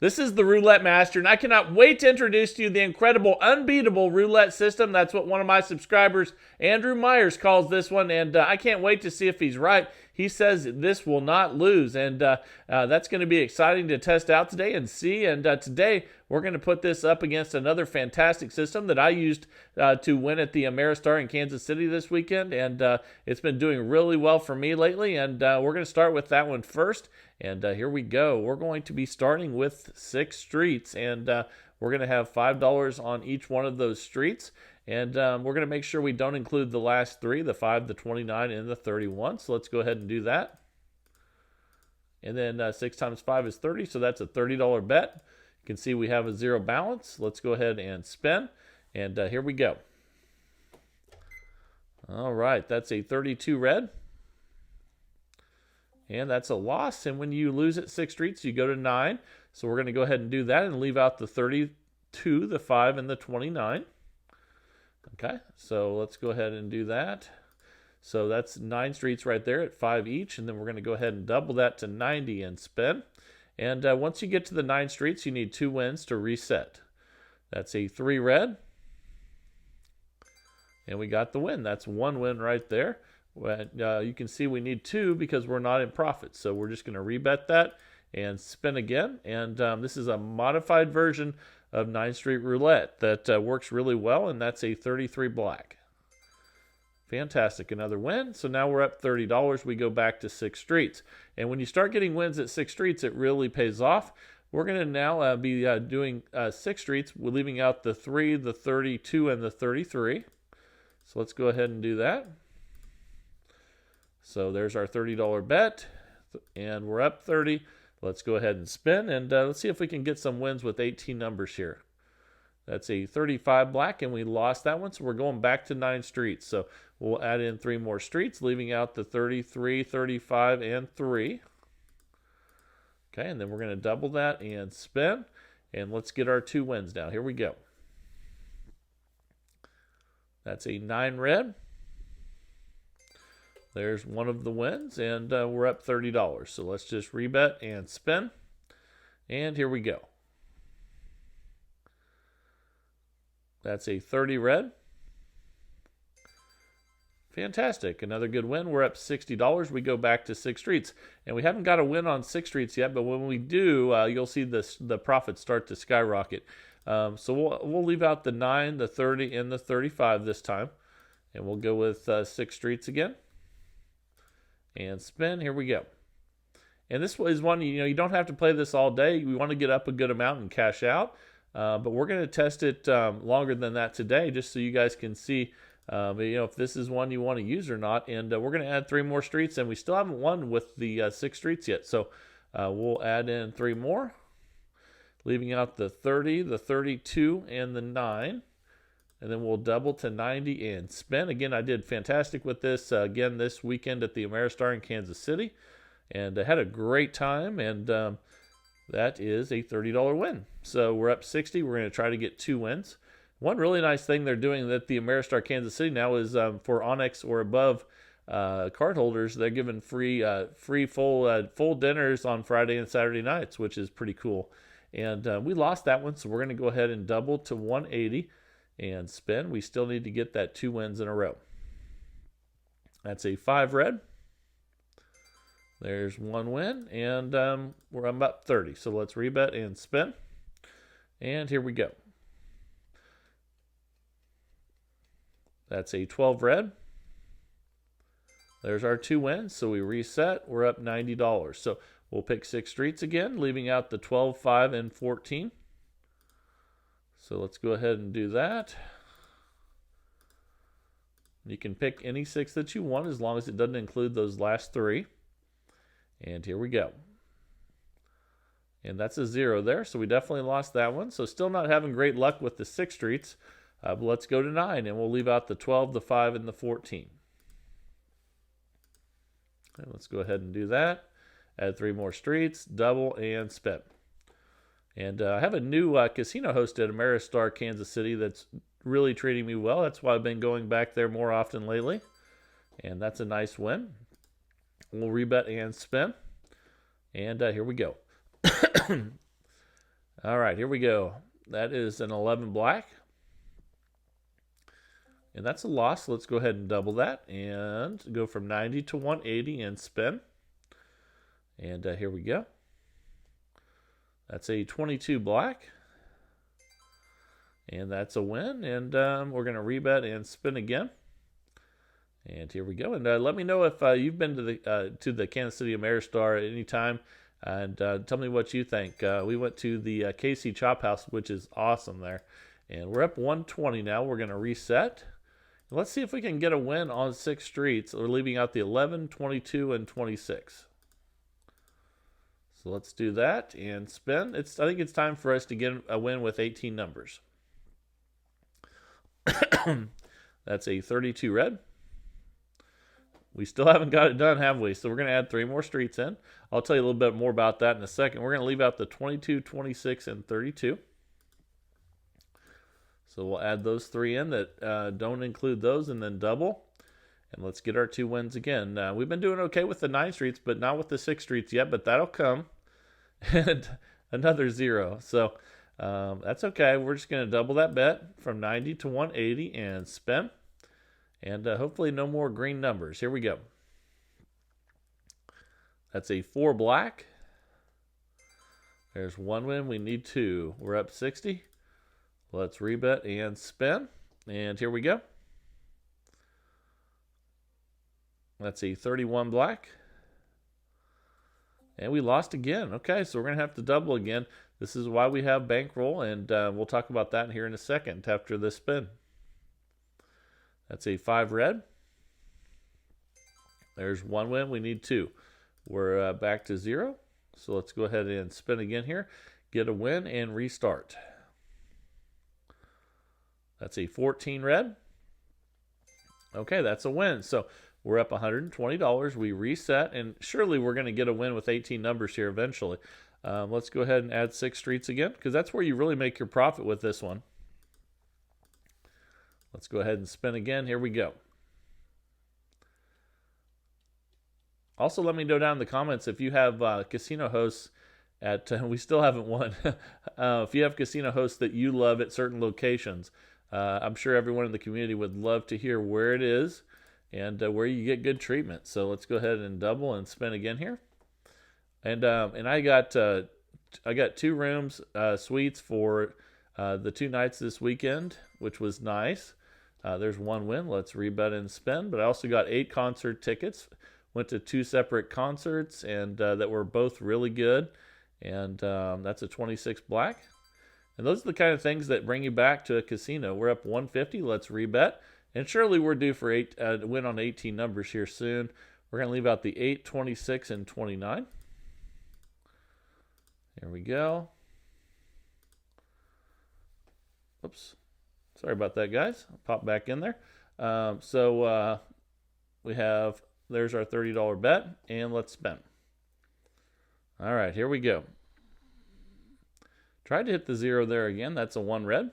This is the Roulette Master, and I cannot wait to introduce to you the incredible Unbeatable Roulette system. That's what one of my subscribers, Andrew Myers, calls this one, and I can't wait to see if he's right. He says this will not lose, and that's going to be exciting to test out today and see. And today we're going to put this up against another fantastic system that I used to win at the Ameristar in Kansas City this weekend, and it's been doing really well for me lately. And we're going to start with that one first. And here we go. We're going to be starting with 6 streets, and we're going to have $5 on each one of those streets. And we're going to make sure we don't include the last 3, the 5, the 29, and the 31. So let's go ahead and do that. And then 6 times 5 is 30, so that's a $30 bet. You can see we have a 0 balance. Let's go ahead and spin. And here we go. All right, that's a 32 red. And that's a loss. And when you lose at 6 streets, you go to 9. So we're going to go ahead and do that and leave out the 32, the 5, and the 29. Okay, so let's go ahead and do that. So that's 9 streets right there at 5 each. And then we're going to go ahead and double that to 90 and spin. And once you get to the 9 streets, you need 2 wins to reset. That's a 3 red. And we got the win. That's 1 win right there. You can see we need 2 because we're not in profit. So we're just going to rebet that and spin again. And this is a modified version of 9th Street Roulette that works really well, and that's a 33 black. Fantastic. Another win. So now we're up $30. We go back to 6 streets. And when you start getting wins at 6 streets, it really pays off. We're going to now be doing 6 streets. We're leaving out the 3, the 32, and the 33. So let's go ahead and do that. So there's our $30 bet, and we're up 30. Let's go ahead and spin, and let's see if we can get some wins with 18 numbers here. That's a 35 black, and we lost that one, so we're going back to 9 streets. So we'll add in 3 more streets, leaving out the 33, 35, and 3. Okay, and then we're going to double that and spin, and let's get our 2 wins now. Here we go. That's a 9 red. There's one of the wins, and we're up $30. So let's just rebet and spin. And here we go. That's a 30 red. Fantastic. Another good win. We're up $60. We go back to 6 streets. And we haven't got a win on 6 streets yet, but when we do, you'll see the profits start to skyrocket. So we'll leave out the 9, the 30, and the 35 this time. And we'll go with 6 streets again. And spin. Here we go. And this is one, you don't have to play this all day. We want to get up a good amount and cash out. But we're going to test it longer than that today, just so you guys can see, if this is one you want to use or not. And we're going to add 3 more streets, and we still haven't won with the 6 streets yet. So we'll add in 3 more, leaving out the 30, the 32, and the 9. And then we'll double to 90 and spin. Again, I did fantastic with this again this weekend at the Ameristar in Kansas City. And I had a great time, and that is a $30 win. So we're up 60. We're going to try to get 2 wins. One really nice thing they're doing at the Ameristar Kansas City now is for Onyx or above card holders, they're giving free full dinners on Friday and Saturday nights, which is pretty cool. And we lost that one, so we're going to go ahead and double to 180 and spin. We still need to get that 2 wins in a row. That's a 5 red. There's 1 win, and I'm up 30. So let's rebet and spin. And here we go. That's a 12 red. There's our 2 wins. So we reset. We're up $90. So we'll pick 6 streets again, leaving out the 12, 5, and 14. So let's go ahead and do that. You can pick any 6 that you want as long as it doesn't include those last 3. And here we go. And that's a 0 there, so we definitely lost that one. So still not having great luck with the 6 streets. But let's go to 9, and we'll leave out the 12, the 5, and the 14. Okay, let's go ahead and do that. Add 3 more streets, double, and spin. And I have a new casino host at Ameristar Kansas City that's really treating me well. That's why I've been going back there more often lately. And that's a nice win. We'll rebet and spin. And here we go. All right, here we go. That is an 11 black. And that's a loss. Let's go ahead and double that and go from 90 to 180 and spin. And here we go. That's a 22 black. And that's a win. And we're going to rebet and spin again. And here we go. And let me know if you've been to the Kansas City Ameristar at any time. And tell me what you think. We went to the KC Chop House, which is awesome there. And we're up 120 now. We're going to reset. Let's see if we can get a win on 6 streets. We're leaving out the 11, 22, and 26. So let's do that and spin. I think it's time for us to get a win with 18 numbers. That's a 32 red. We still haven't got it done, have we? So we're going to add 3 more streets in. I'll tell you a little bit more about that in a second. We're going to leave out the 22, 26, and 32. So we'll add those 3 in that don't include those and then double. And let's get our 2 wins again. We've been doing okay with the 9 streets, but not with the 6 streets yet, but that'll come. And another 0. So that's okay. We're just going to double that bet from 90 to 180 and spin. And hopefully no more green numbers. Here we go. That's a 4 black. There's 1 win. We need 2. We're up 60. Let's rebet and spin. And here we go. That's a 31 black. And we lost again. Okay, so we're going to have to double again. This is why we have bankroll, and we'll talk about that here in a second after this spin. That's a 5 red. There's 1 win. We need 2. We're back to 0. So let's go ahead and spin again here. Get a win and restart. That's a 14 red. Okay, that's a win. So we're up $120. We reset, and surely we're going to get a win with 18 numbers here eventually. Let's go ahead and add 6 streets again, because that's where you really make your profit with this one. Let's go ahead and spin again. Here we go. Also, let me know down in the comments if you have casino hosts at, we still haven't won. If you have casino hosts that you love at certain locations, I'm sure everyone in the community would love to hear where it is and where you get good treatment. So let's go ahead and double and spin again here. And I got 2 rooms, suites for the 2 nights this weekend, which was nice. There's 1 win. Let's rebet and spin. But I also got 8 concert tickets. Went to 2 separate concerts and that were both really good. And that's a 26 black. And those are the kind of things that bring you back to a casino. We're up 150. Let's rebet. And surely we're due for a win on 18 numbers here soon. We're going to leave out the 8, 26, and 29. There we go. Oops. Sorry about that, guys. I'll pop back in there. There's our $30 bet, and let's spin. All right, here we go. Tried to hit the 0 there again. That's a 1 red.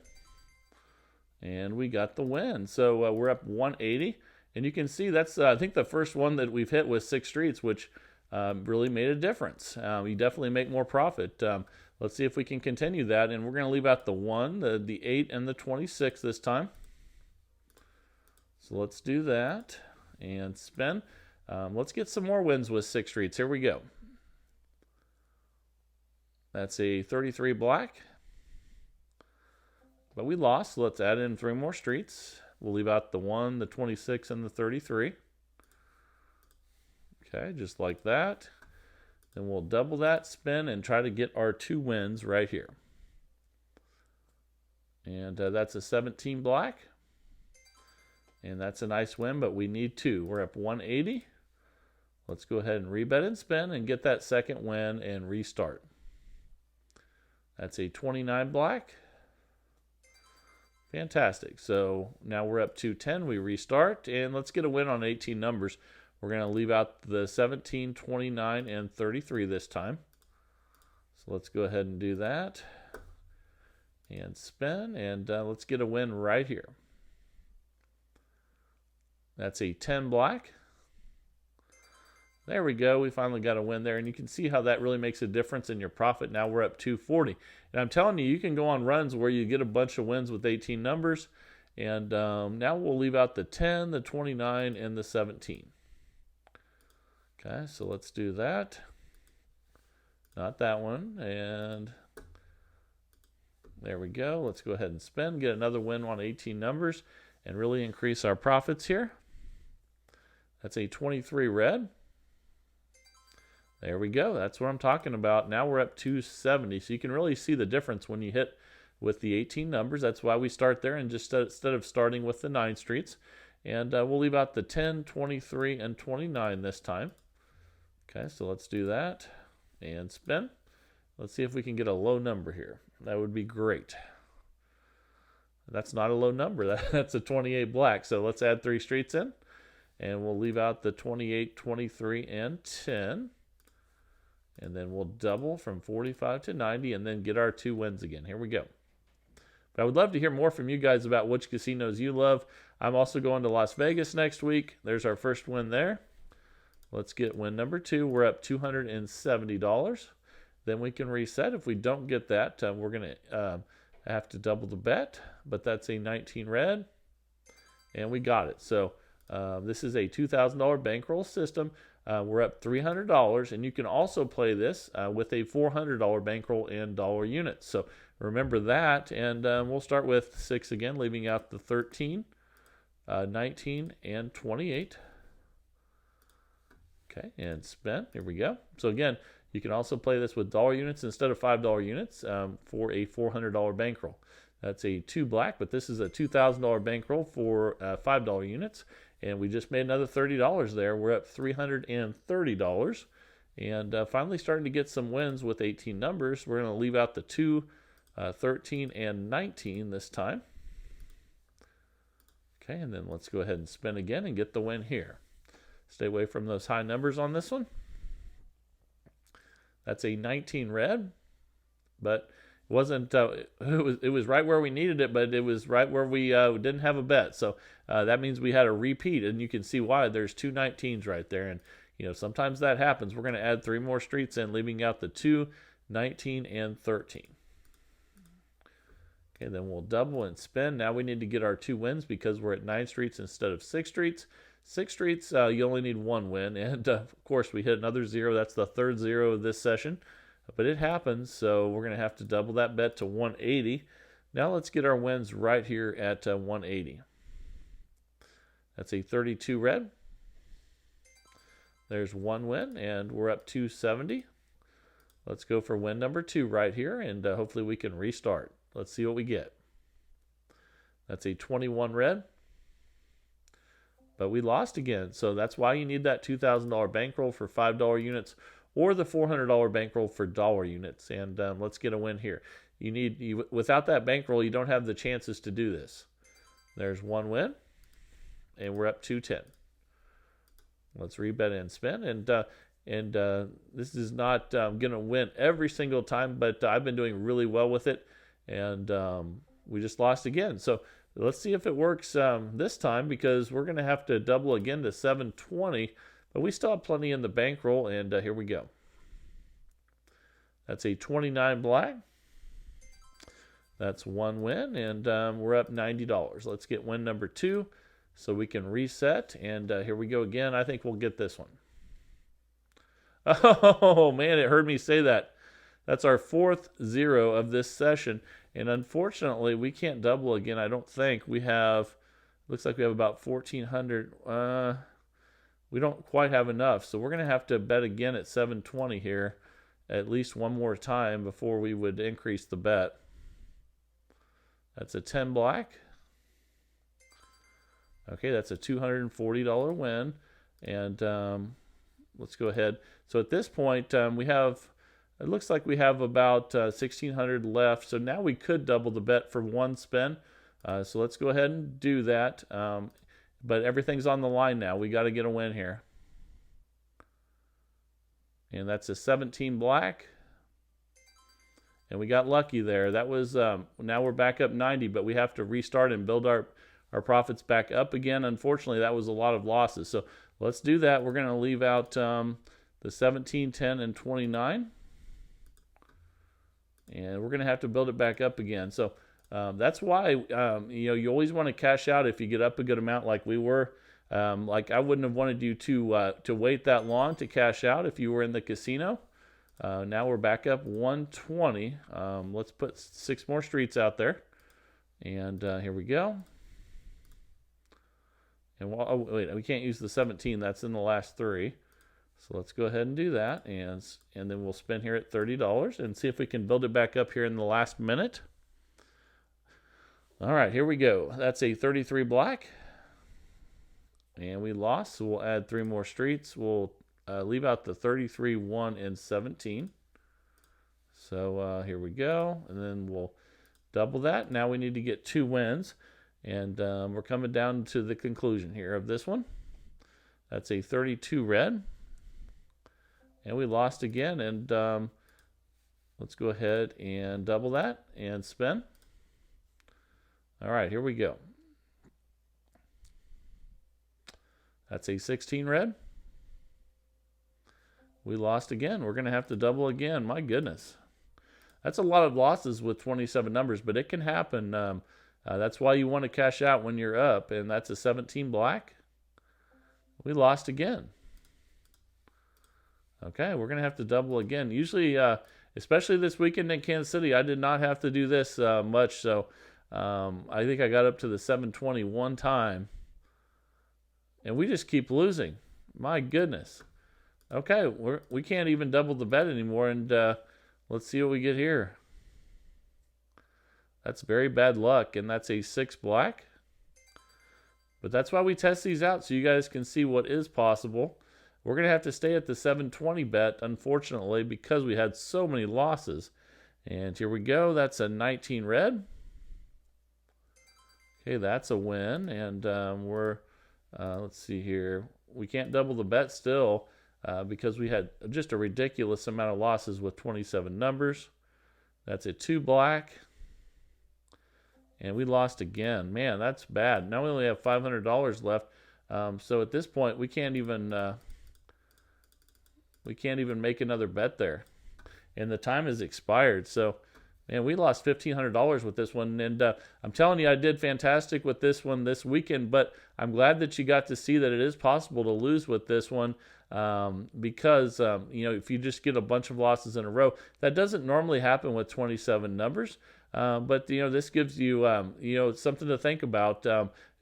And we got the win. So we're up 180. And you can see that's, I think, the first one that we've hit with 6 streets, which really made a difference. You definitely make more profit. Let's see if we can continue that. And we're going to leave out the 1, the 8, and the 26 this time. So let's do that and spin. Let's get some more wins with 6 streets. Here we go. That's a 33 black. But we lost. So let's add in 3 more streets. We'll leave out the 1, the 26, and the 33. Okay, just like that. Then we'll double that, spin, and try to get our 2 wins right here. And that's a 17 black. And that's a nice win, but we need 2. We're up 180. Let's go ahead and rebet and spin and get that second win and restart. That's a 29 black. Fantastic. So now we're up to 10. We restart, and let's get a win on 18 numbers. We're going to leave out the 17, 29, and 33 this time. So let's go ahead and do that. And spin, and let's get a win right here. That's a 10 black. There we go. We finally got a win there. And you can see how that really makes a difference in your profit. Now we're up 240. And I'm telling you, you can go on runs where you get a bunch of wins with 18 numbers. And now we'll leave out the 10, the 29, and the 17. Okay, so let's do that. Not that one. And there we go. Let's go ahead and spend. Get another win on 18 numbers and really increase our profits here. That's a 23 red. There we go. That's what I'm talking about. Now we're up 270. So you can really see the difference when you hit with the 18 numbers. That's why we start there, and just instead of starting with the 9 streets. And we'll leave out the 10, 23, and 29 this time. Okay, so let's do that and spin. Let's see if we can get a low number here. That would be great. That's not a low number. That's a 28 black. So let's add 3 streets in. And we'll leave out the 28, 23, and 10. And then we'll double from 45 to 90 and then get our 2 wins again. Here we go. But I would love to hear more from you guys about which casinos you love. I'm also going to Las Vegas next week. There's our first win there. Let's get win number 2. We're up $270. Then we can reset. If we don't get that, we're going to have to double the bet. But that's a 19 red. And we got it. So this is a $2,000 bankroll system. We're up $300, and you can also play this with a $400 bankroll in dollar units. So remember that, and we'll start with 6 again, leaving out the 13, 19, and 28. Okay, and spend. Here we go. So again, you can also play this with dollar units instead of $5 units for a $400 bankroll. That's a 2 black, but this is a $2,000 bankroll for $5 units. And we just made another $30 there. We're up $330. And finally starting to get some wins with 18 numbers. We're going to leave out the 2, 13, and 19 this time. Okay, and then let's go ahead and spin again and get the win here. Stay away from those high numbers on this one. That's a 19 red, but it wasn't. It was right where we needed it, but it was right where we didn't have a bet. So that means we had a repeat, and you can see why. There's 2 19s right there, and sometimes that happens. We're going to add 3 more streets in, leaving out the 2, 19, and 13. Okay, then we'll double and spin. Now we need to get our 2 wins because we're at 9 streets instead of 6 streets. 6 streets, you only need 1 win, and of course we hit another 0. That's the 3rd 0 of this session, but it happens, so we're going to have to double that bet to 180. Now let's get our wins right here at 180. That's a 32 red. There's 1 win, and we're up 270. Let's go for win number 2 right here, and hopefully we can restart. Let's see what we get. That's a 21 red. But we lost again, so that's why you need that $2,000 bankroll for $5 units or the $400 bankroll for dollar units. And let's get a win here. Without that bankroll, you don't have the chances to do this. There's 1 win, and we're up 210. Let's rebet and spin. And this is not going to win every single time, but I've been doing really well with it, and we just lost again. So let's see if it works this time, because we're going to have to double again to 720, but we still have plenty in the bankroll, and here we go. That's a 29 black. That's 1 win, and we're up $90. Let's get win number 2 so we can reset, and here we go again. I think we'll get this one. Oh, man, it heard me say that. That's our 4th 0 of this session. And unfortunately, we can't double again, I don't think. Looks like we have about 1,400. We don't quite have enough. So we're going to have to bet again at 720 here at least one more time before we would increase the bet. That's a 10 black. Okay, that's a $240 win. And let's go ahead. So at this point, it looks like we have about 1,600 left. So now we could double the bet for 1 spin. So let's go ahead and do that. But everything's on the line now. We got to get a win here. And that's a 17 black. And we got lucky there. That was now we're back up 90, but we have to restart and build our profits back up again. Unfortunately, that was a lot of losses. So let's do that. We're going to leave out the 17, 10, and 29. And we're going to have to build it back up again. So that's why you always want to cash out if you get up a good amount like we were. Like I wouldn't have wanted you to wait that long to cash out if you were in the casino. Now we're back up 120. Let's put 6 more streets out there. And here we go. And wait, we can't use the 17. That's in the last 3. So let's go ahead and do that. And then we'll spin here at $30 and see if we can build it back up here in the last minute. All right, here we go. That's a 33 black. And we lost, so we'll add 3 more streets. We'll leave out the 33, 1, and 17. So here we go. And then we'll double that. Now we need to get 2 wins. And we're coming down to the conclusion here of this one. That's a 32 red. And we lost again. And let's go ahead and double that and spin. All right, here we go. That's a 16 red. We lost again. We're going to have to double again. My goodness. That's a lot of losses with 27 numbers, but it can happen. That's why you want to cash out when you're up, and that's a 17 black. We lost again. Okay, we're going to have to double again. Usually, especially this weekend in Kansas City, I did not have to do this much, so I think I got up to the 720 one time. And we just keep losing. My goodness. Okay, we can't even double the bet anymore, and let's see what we get here. That's very bad luck, and that's a 6 black. But that's why we test these out, so you guys can see what is possible. We're going to have to stay at the 720 bet, unfortunately, because we had so many losses. And here we go. That's a 19 red. Okay, that's a win. And let's see here. We can't double the bet still because we had just a ridiculous amount of losses with 27 numbers. That's a 2 black. And we lost again. Man, that's bad. Now we only have $500 left. So at this point, we can't even make another bet there. And the time has expired. So, man, we lost $1,500 with this one. And I'm telling you, I did fantastic with this one this weekend. But I'm glad that you got to see that it is possible to lose with this one. Because, if you just get a bunch of losses in a row, that doesn't normally happen with 27 numbers. But this gives you, something to think about.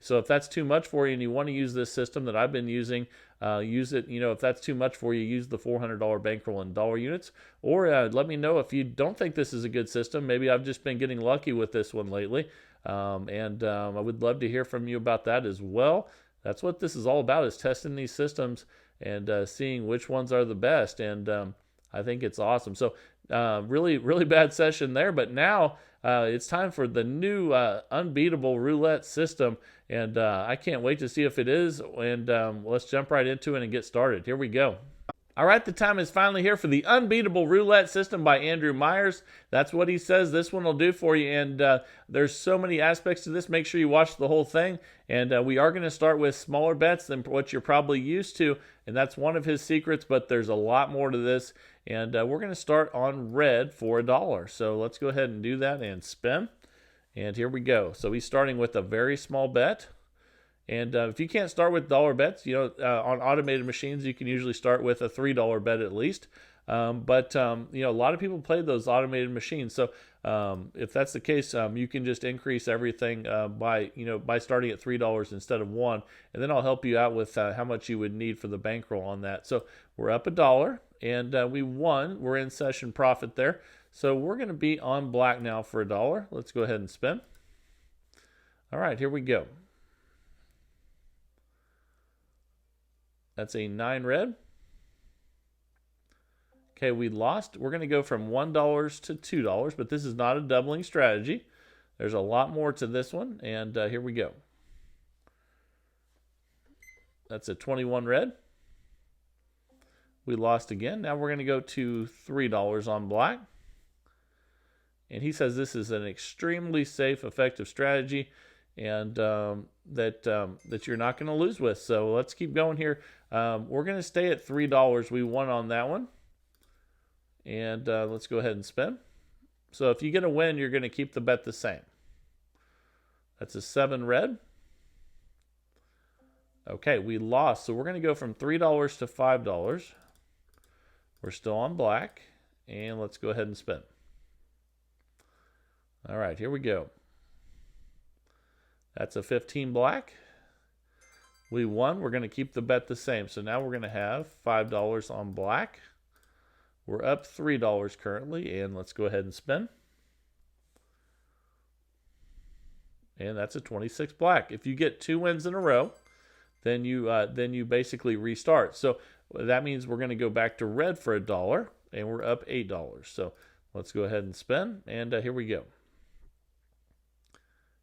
So if that's too much for you and you want to use this system that I've been using, use it. If that's too much for you, use the $400 bankroll in dollar units. Or let me know if you don't think this is a good system. Maybe I've just been getting lucky with this one lately. And I would love to hear from you about that as well. That's what this is all about, is testing these systems and seeing which ones are the best. And I think it's awesome. So really, really bad session there. But now it's time for the new Unbeatable Roulette system. And I can't wait to see if it is. And let's jump right into it and get started. Here we go. All right, the time is finally here for the Unbeatable Roulette system by Andrew Myers. That's what he says this one will do for you. And there's so many aspects to this. Make sure you watch the whole thing. And we are going to start with smaller bets than what you're probably used to. And that's one of his secrets, but there's a lot more to this. And we're going to start on red for $1. So let's go ahead and do that and spin. And here we go. So he's starting with a very small bet. And if you can't start with dollar bets, on automated machines, you can usually start with a $3 bet at least. But a lot of people play those automated machines. So if that's the case, you can just increase everything by starting at $3 instead of $1. And then I'll help you out with how much you would need for the bankroll on that. So we're up $1 and we won. We're in session profit there. So we're going to be on black now for $1. Let's go ahead and spin. All right, here we go. That's a 9 red. Okay, we lost. We're going to go from $1 to $2, but this is not a doubling strategy. There's a lot more to this one, and here we go. That's a 21 red. We lost again. Now we're going to go to $3 on black. And he says this is an extremely safe, effective strategy, and that you're not going to lose with. So let's keep going here. We're going to stay at $3. We won on that one. And let's go ahead and spin. So if you get a win, you're going to keep the bet the same. That's a 7 red. Okay, we lost. So we're going to go from $3 to $5. We're still on black. And let's go ahead and spin. All right, here we go. That's a 15 black. We won. We're going to keep the bet the same. So now we're going to have $5 on black. We're up $3 currently. And let's go ahead and spin. And that's a 26 black. If you get 2 wins in a row, then you basically restart. So that means we're going to go back to red for $1, and we're up $8. So let's go ahead and spin, and here we go.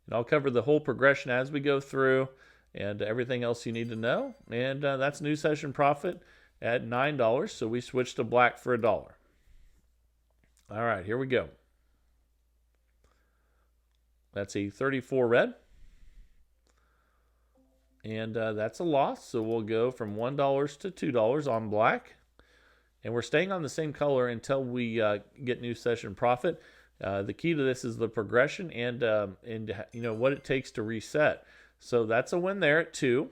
And I'll cover the whole progression as we go through, and everything else you need to know. And that's new session profit at $9. So we switched to black for $1. All right, here we go. That's a 34 red. And that's a loss. So we'll go from $1 to $2 on black. And we're staying on the same color until we get new session profit. The key to this is the progression and you know what it takes to reset. So that's a win there at 2.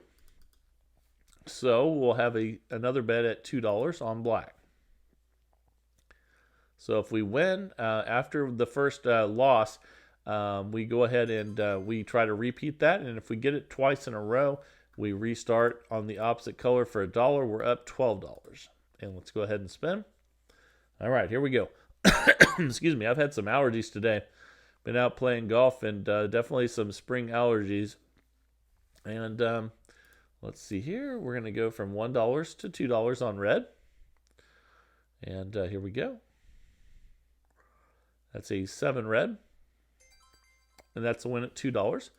So we'll have another bet at $2 on black. So if we win after the first loss, we go ahead and we try to repeat that. And if we get it twice in a row, we restart on the opposite color for $1. We're up $12. And let's go ahead and spin. All right, here we go. Excuse me, I've had some allergies today. Been out playing golf and definitely some spring allergies. And let's see here. We're going to go from $1 to $2 on red. And here we go. That's a 7 red. And that's a win at $2.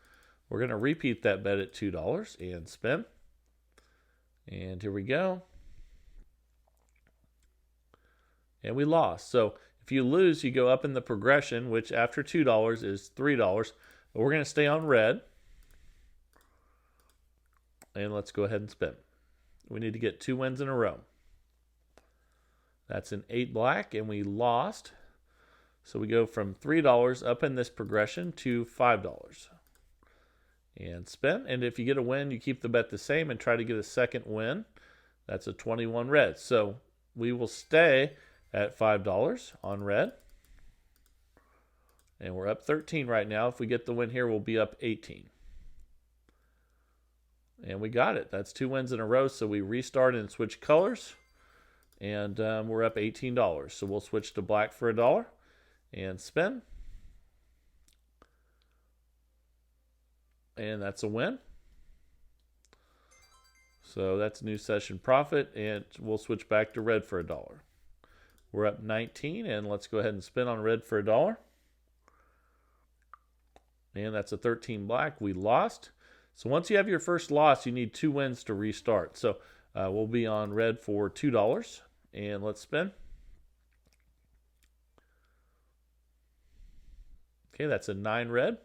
We're going to repeat that bet at $2 and spin. And here we go. And we lost. So if you lose, you go up in the progression, which after $2 is $3. But we're going to stay on red. And let's go ahead and spin. We need to get 2 wins in a row. That's an 8 black, and we lost. So we go from $3 up in this progression to $5. And spin. And if you get a win, you keep the bet the same and try to get a second win. That's a 21 red. So we will stay at $5 on red. And we're up 13 right now. If we get the win here, we'll be up 18. And we got it. That's 2 wins in a row. So we restart and switch colors. And we're up $18. So we'll switch to black for $1 and spin. And that's a win. So that's new session profit. And we'll switch back to red for $1. We're up 19. And let's go ahead and spin on red for $1. And that's a 13 black. We lost. So once you have your first loss, you need 2 wins to restart. So we'll be on red for $2. And let's spin. Okay, that's a 9 red.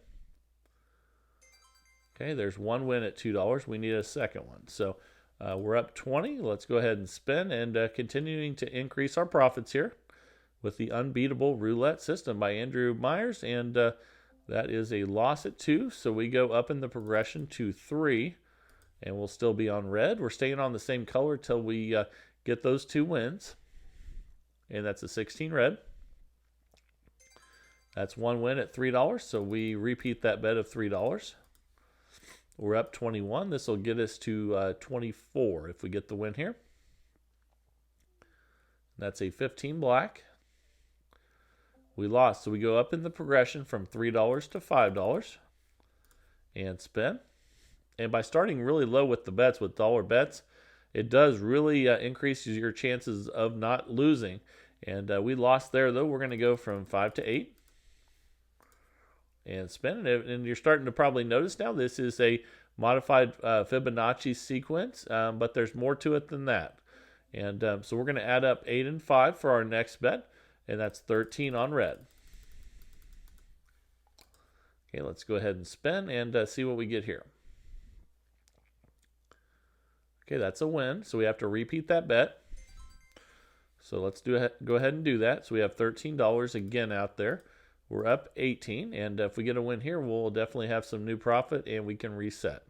Okay, there's 1 win at $2. We need a second one. So we're up 20. Let's go ahead and spin and continuing to increase our profits here with the Unbeatable Roulette system by Andrew Myers. And that is a loss at 2. So we go up in the progression to 3. And we'll still be on red. We're staying on the same color till we get those 2 wins. And that's a 16 red. That's 1 win at $3. So we repeat that bet of $3. We're up 21. This will get us to 24 if we get the win here. That's a 15 black. We lost. So we go up in the progression from $3 to $5 and spin. And by starting really low with the bets, with dollar bets, it does really increase your chances of not losing. And we lost there, though. We're going to go from 5 to 8 and spin. And you're starting to probably notice now this is a modified Fibonacci sequence, but there's more to it than that. And so we're going to add up 8 and 5 for our next bet, and that's 13 on red. Okay, let's go ahead and spin and see what we get here. Okay, that's a win. So we have to repeat that bet. So let's go ahead and do that. So we have $13 again out there. We're up 18, and if we get a win here, we'll definitely have some new profit, and we can reset.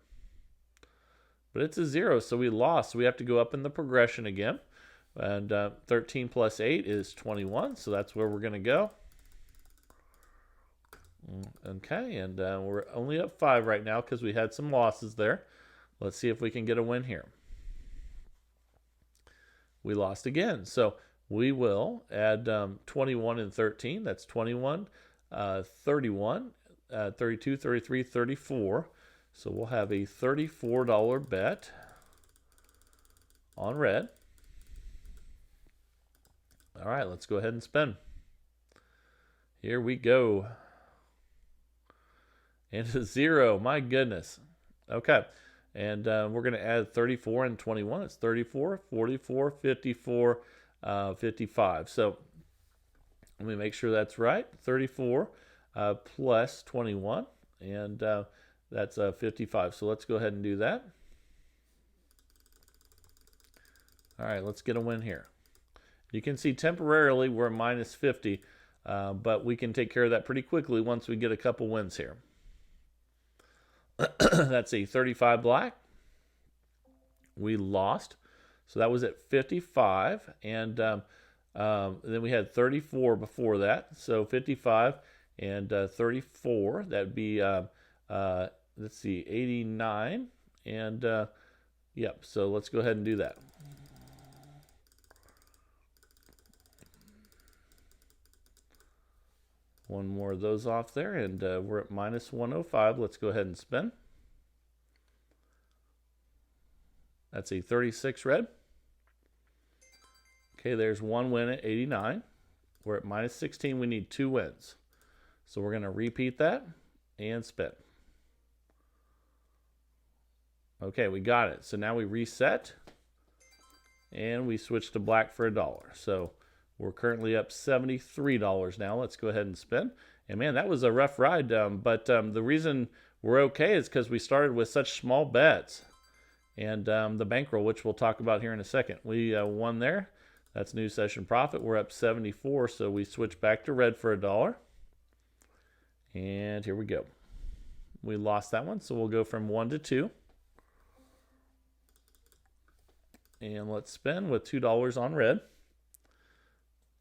But it's a 0, so we lost. So we have to go up in the progression again. And 13 plus 8 is 21, so that's where we're going to go. Okay, and we're only up 5 right now because we had some losses there. Let's see if we can get a win here. We lost again, so we will add 21 and 13. That's 21, 31, 32, 33, 34. So we'll have a $34 bet on red. All right, let's go ahead and spin. Here we go. And a 0, my goodness. Okay, and we're going to add 34 and 21. It's 34, 44, 54, 55. So let me make sure that's right. 34 plus 21, and that's 55. So let's go ahead and do that. All right, let's get a win here. You can see temporarily we're minus 50, but we can take care of that pretty quickly once we get a couple wins here. That's a 35 black. We lost. So that was at 55. And then we had 34 before that. So 55 and 34. That would be, let's see, 89. And, yep, so let's go ahead and do that. One more of those off there, and we're at minus 105. Let's go ahead and spin. That's a 36 red. Okay, there's one win at 89. We're at minus 16. We need 2 wins. So we're going to repeat that and spin. Okay, we got it. So now we reset, and we switch to black for $1. So we're currently up $73 now. Let's go ahead and spin. And man, that was a rough ride. But the reason we're okay is because we started with such small bets. And the bankroll, which we'll talk about here in a second. We won there. That's new session profit. We're up 74, so we switch back to red for $1. And here we go. We lost that one, so we'll go from 1 to 2. And let's spin with $2 on red.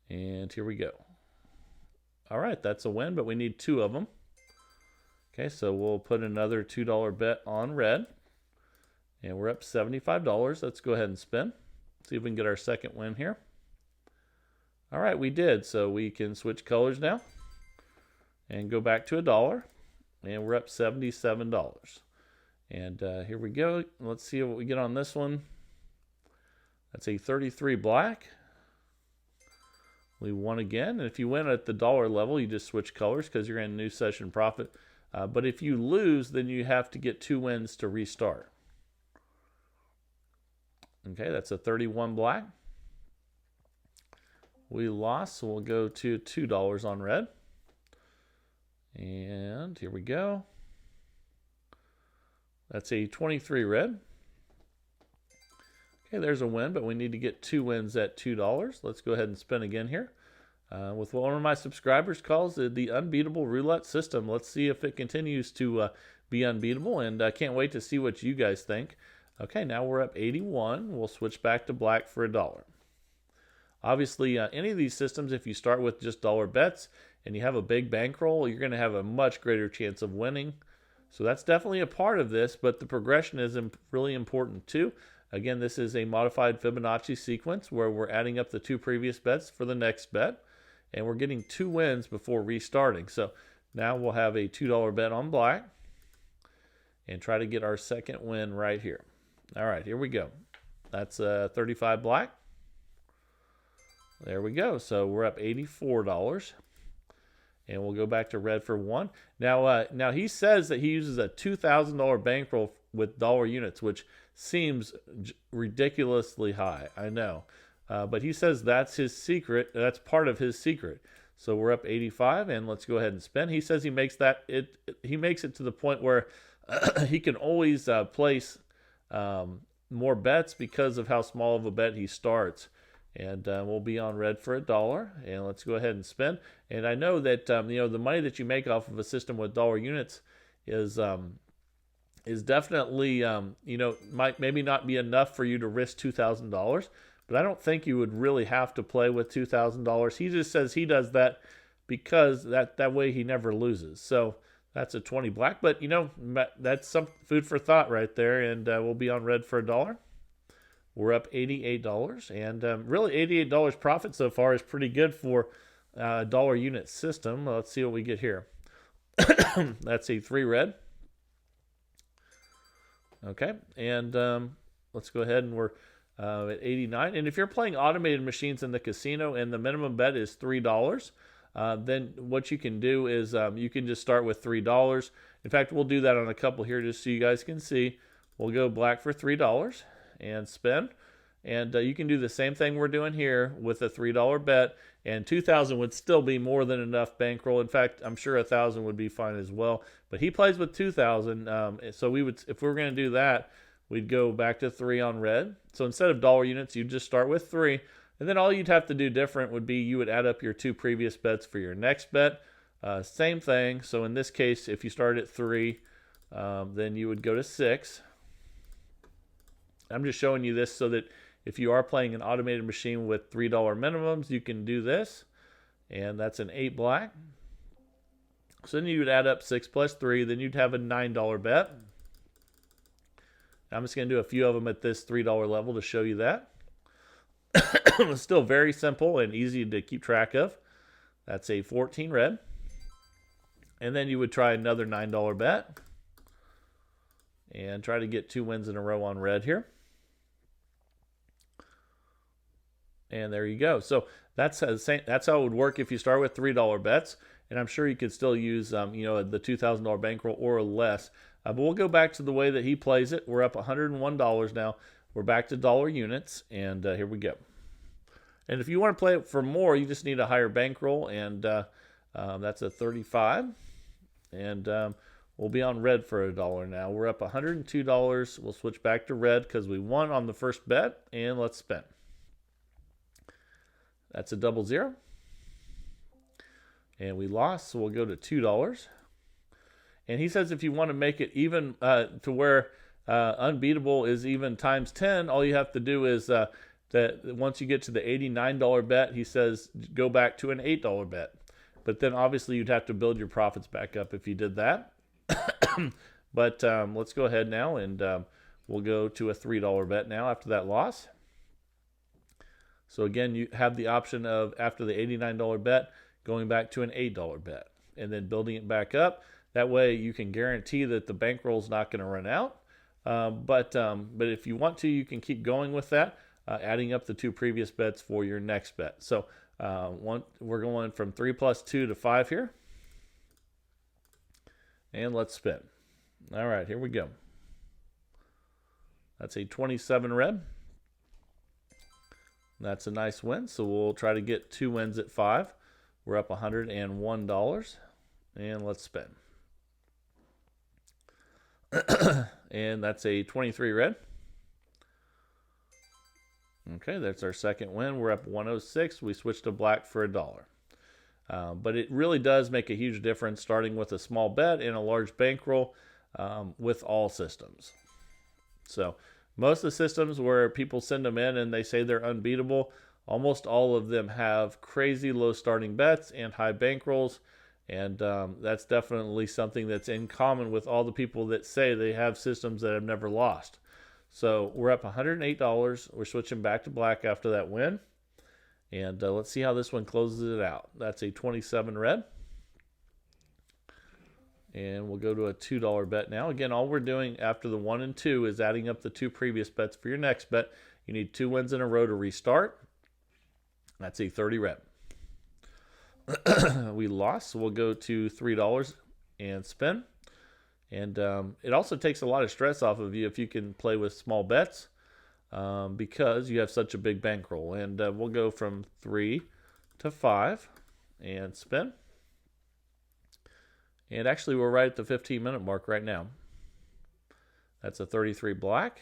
And here we go. All right, that's a win, but we need 2 of them. Okay, so we'll put another $2 bet on red. And we're up $75. Let's go ahead and spin. See if we can get our second win here. All right, we did. So we can switch colors now and go back to $1. And we're up $77. And here we go. Let's see what we get on this one. That's a 33 black. We won again. And if you win at the dollar level, you just switch colors because you're in new session profit. But if you lose, then you have to get 2 wins to restart. Okay, that's a 31 black. We lost, so we'll go to $2 on red. And here we go. That's a 23 red. Okay, there's a win, but we need to get 2 wins at $2. Let's go ahead and spin again here. With what one of my subscribers calls the Unbeatable Roulette system. Let's see if it continues to be unbeatable, and I can't wait to see what you guys think. Okay, now we're up 81. We'll switch back to black for $1. Obviously, any of these systems, if you start with just dollar bets and you have a big bankroll, you're going to have a much greater chance of winning. So that's definitely a part of this, but the progression is really important too. Again, this is a modified Fibonacci sequence where we're adding up the 2 previous bets for the next bet, and we're getting 2 wins before restarting. So now we'll have a $2 bet on black and try to get our second win right here. All right, here we go. That's 35 black. There we go. So we're up $84. And we'll go back to red for 1. Now he says that he uses a $2,000 bankroll with dollar units, which seems ridiculously high. I know. But he says that's his secret. That's part of his secret. So we're up 85, and let's go ahead and spin. He says he makes he makes it to the point where he can always place more bets because of how small of a bet he starts. And we'll be on red for $1, and let's go ahead and spin. And I know that the money that you make off of a system with dollar units is definitely might maybe not be enough for you to risk $2,000, but I don't think you would really have to play with $2,000. He just says he does that because that way he never loses. So that's a 20 black, but that's some food for thought right there, and we'll be on red for $1. We're up $88, and really $88 profit so far is pretty good for a dollar unit system. Let's see what we get here. That's a 3 red. Okay, and let's go ahead, and we're at 89. And if you're playing automated machines in the casino and the minimum bet is $3, then what you can do is you can just start with $3. In fact, we'll do that on a couple here just so you guys can see. We'll go black for $3 and spin. And you can do the same thing we're doing here with a $3 bet, and $2,000 would still be more than enough bankroll. In fact, I'm sure $1,000 would be fine as well. But he plays with $2,000, so we would, if we were going to do that, we'd go back to 3 on red. So instead of dollar units, you'd just start with 3, and then all you'd have to do different would be you would add up your 2 previous bets for your next bet. Same thing. So in this case, if you started at 3, then you would go to 6. I'm just showing you this so that if you are playing an automated machine with $3 minimums, you can do this. And that's an 8 black. So then you would add up 6 plus 3. Then you'd have a $9 bet. I'm just going to do a few of them at this $3 level to show you that. It's still very simple and easy to keep track of. That's a 14 red. And then you would try another $9 bet. And try to get 2 wins in a row on red here. And there you go. So that's how it would work if you start with $3 bets. And I'm sure you could still use the $2,000 bankroll or less. But we'll go back to the way that he plays it. We're up $101 now. We're back to dollar units, and here we go. And if you want to play it for more, you just need a higher bankroll, and that's a 35. And we'll be on red for $1 now. We're up $102. We'll switch back to red because we won on the first bet, and let's spin. That's a 00. And we lost, so we'll go to $2. And he says if you want to make it even to where Unbeatable is even times 10, all you have to do is that once you get to the $89 bet, he says go back to an $8 bet. But then obviously you'd have to build your profits back up if you did that. But let's go ahead now, and we'll go to a $3 bet now after that loss. So again, you have the option of, after the $89 bet, going back to an $8 bet and then building it back up. That way you can guarantee that the bankroll is not going to run out. But if you want to, you can keep going with that, adding up the 2 previous bets for your next bet. So we're going from 3 plus 2 to 5 here. And let's spin. All right, here we go. That's a 27 red. That's a nice win. So we'll try to get 2 wins at 5. We're up $101. And let's spin. And that's a 23 red. Okay, that's our second win. We're up 106. We switched to black for $1. But it really does make a huge difference starting with a small bet and a large bankroll with all systems. So most of the systems where people send them in and they say they're unbeatable, almost all of them have crazy low starting bets and high bankrolls. And that's definitely something that's in common with all the people that say they have systems that have never lost. So we're up $108. We're switching back to black after that win. And let's see how this one closes it out. That's a 27 red. And we'll go to a $2 bet now. Again, all we're doing after the 1 and 2 is adding up the 2 previous bets for your next bet. You need 2 wins in a row to restart. That's a 30 red. We lost, so we'll go to $3 and spin. And it also takes a lot of stress off of you if you can play with small bets because you have such a big bankroll. And we'll go from 3 to 5 and spin. And actually, we're right at the 15-minute mark right now. That's a 33 black.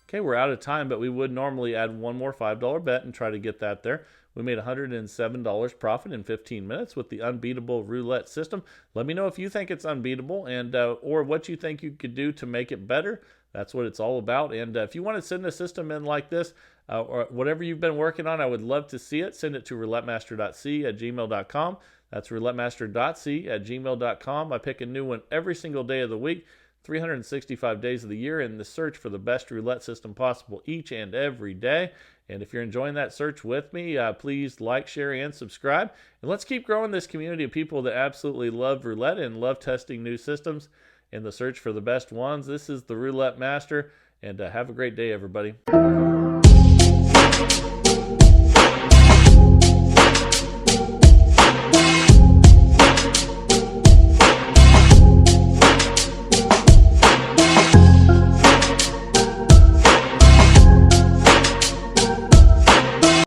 Okay, we're out of time, but we would normally add one more $5 bet and try to get that there. We made $107 profit in 15 minutes with the Unbeatable Roulette system. Let me know if you think it's unbeatable and or what you think you could do to make it better. That's what it's all about. And if you want to send a system in like this, or whatever you've been working on, I would love to see it. Send it to roulettemaster.c@gmail.com. That's roulettemaster.c@gmail.com. I pick a new one every single day of the week, 365 days of the year, in the search for the best roulette system possible each and every day. And if you're enjoying that search with me, please like, share, and subscribe. And let's keep growing this community of people that absolutely love roulette and love testing new systems in the search for the best ones. This is the Roulette Master, and have a great day, everybody.